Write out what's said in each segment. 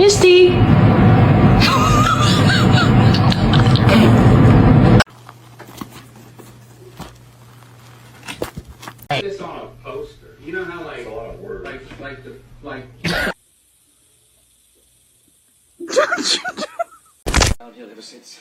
Misty! This on a poster. You know how like a lot of words. Like down here ever since.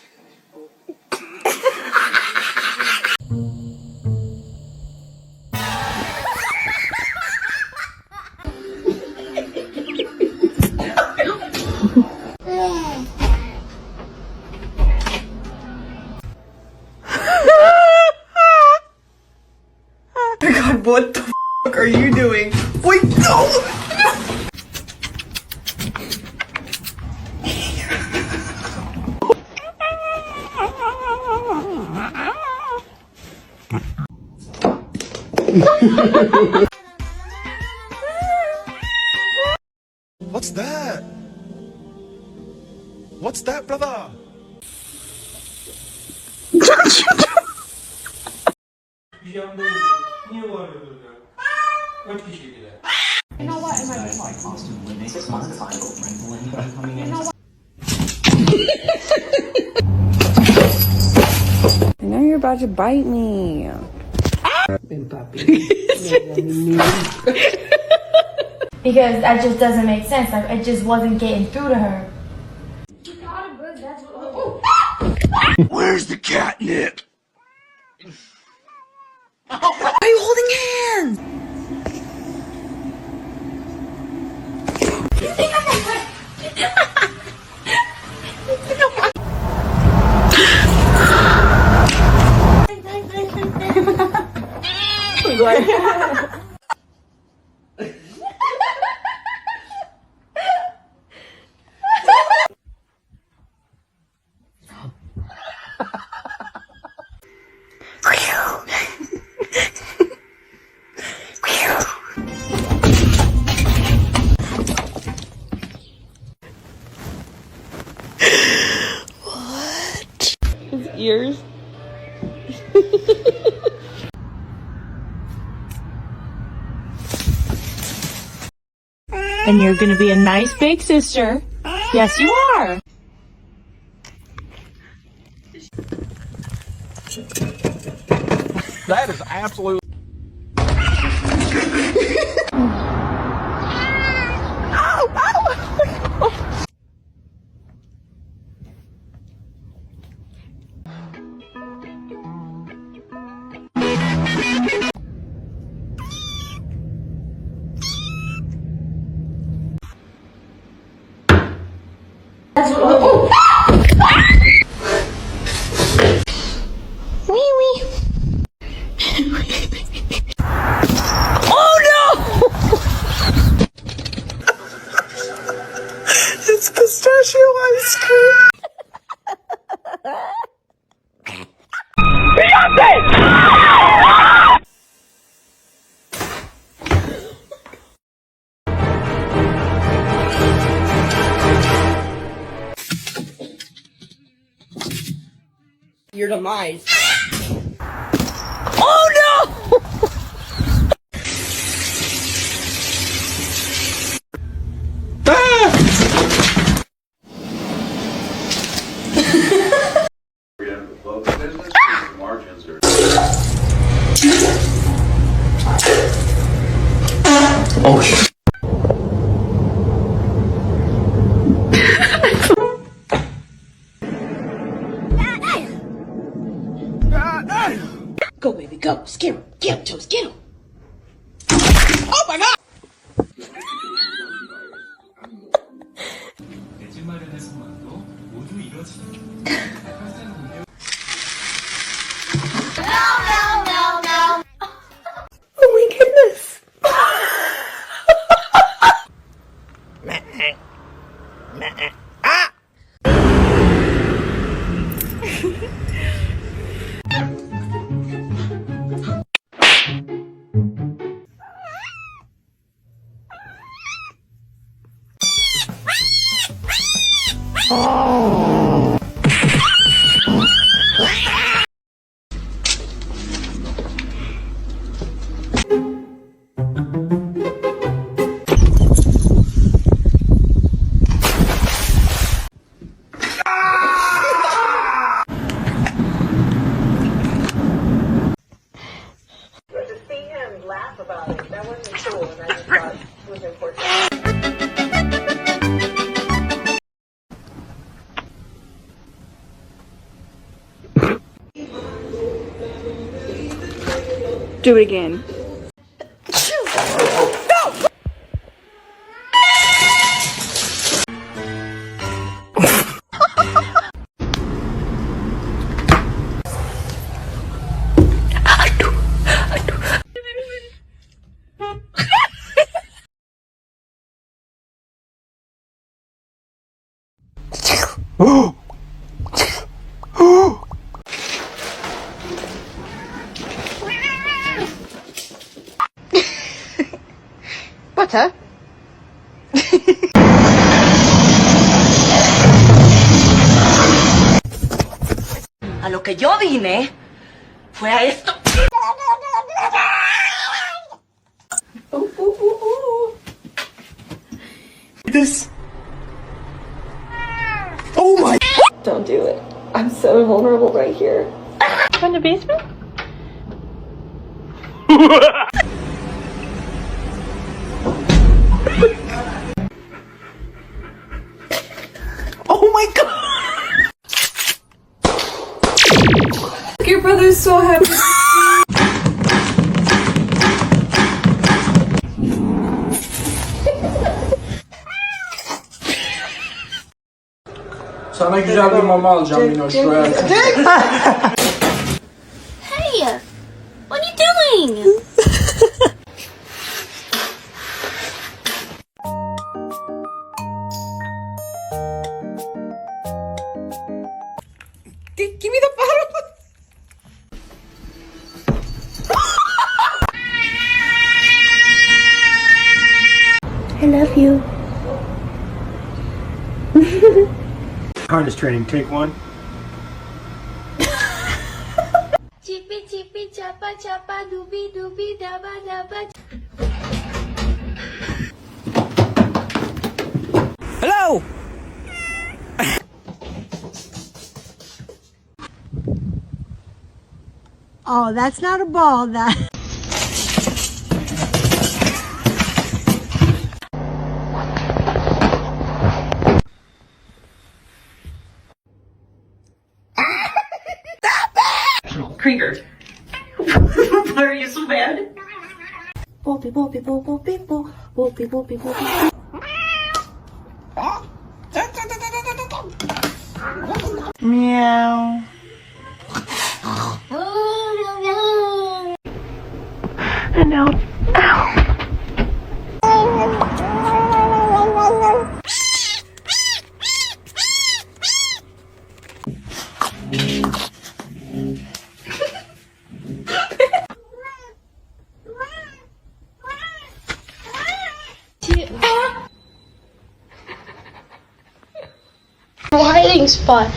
God, what the fuck are you doing? Wait, no! What's that? What's that, brother? You know what? It might be hard. You know what? I know you're about to bite me. Because that just doesn't make sense. Like, it just wasn't getting through to her. Where's the catnip? Why are you holding hands? His ears. And you're gonna be a nice big sister. Yes, you are. That is absolute. It's pistachio ice cream. Your demise. Oh no! margins are. Oh shit. Go, baby, go. Scare him. Get him, Toast. Get him. Oh my god! Oh my goodness. Ah! Do it again. Butter? A lo que yo vine fue a esto. This. Oh my. Don't do it. I'm so vulnerable right here. From the basement? Oh my god. Your brother's so happy. Sana güzel bir mama alacağım Minoş. Hey! What are you doing? Give me the bottle. I love you. Harness training, take one. Chippy chippy chapa chapa dooby dooby daba daba. Hello. Oh, that's not a ball, that. Krieger. Why are you so bad? Boopy boopy boop boopy boop boopy boopy boopy. Meow. And now, Hiding spot.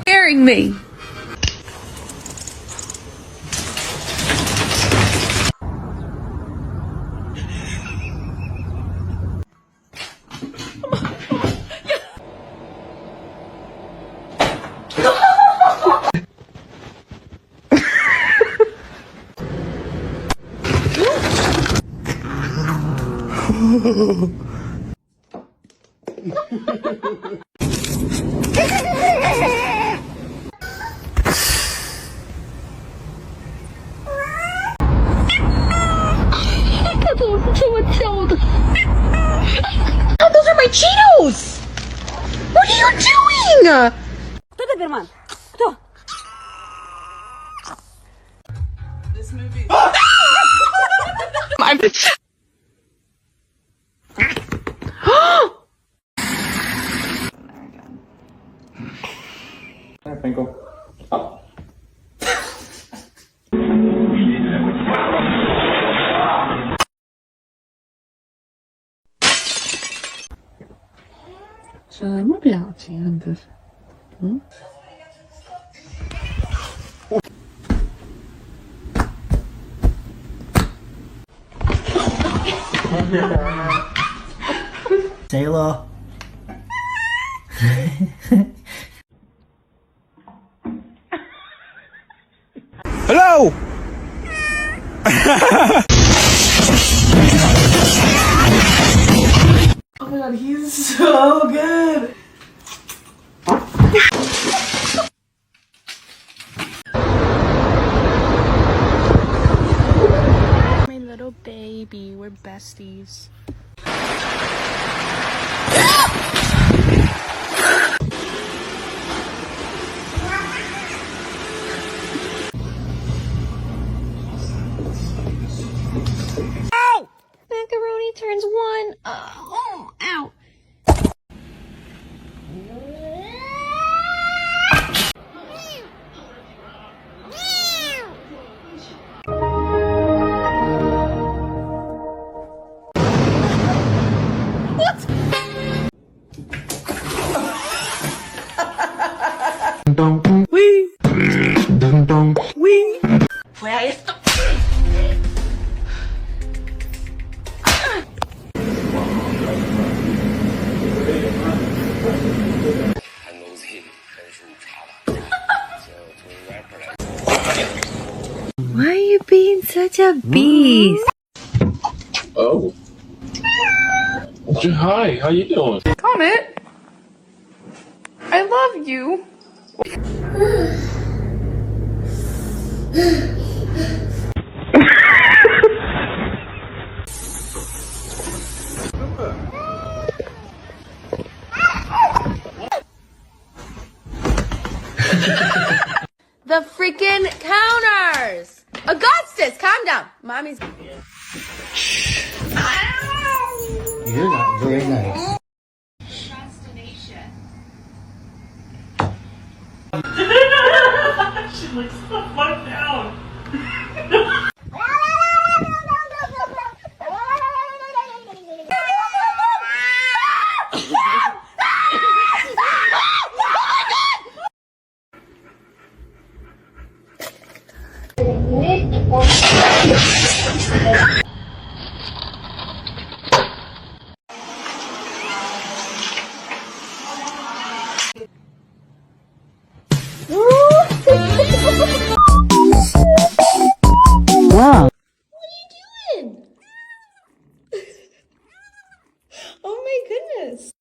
Scaring me. Those are my Cheetos! What are you doing? Кто ты, Берман? Кто? I'm. Twinkle. Sailor. Hello. my god, he's so good. My little baby, we're besties. Macaroni turns one. Oh, ow. Why are you being such a beast? Oh. Hi, how you doing? Comet, I love you. The freaking counters! Augustus, calm down. Mommy's. You're not very nice. She looks so fucked down. Wow. Oh my goodness.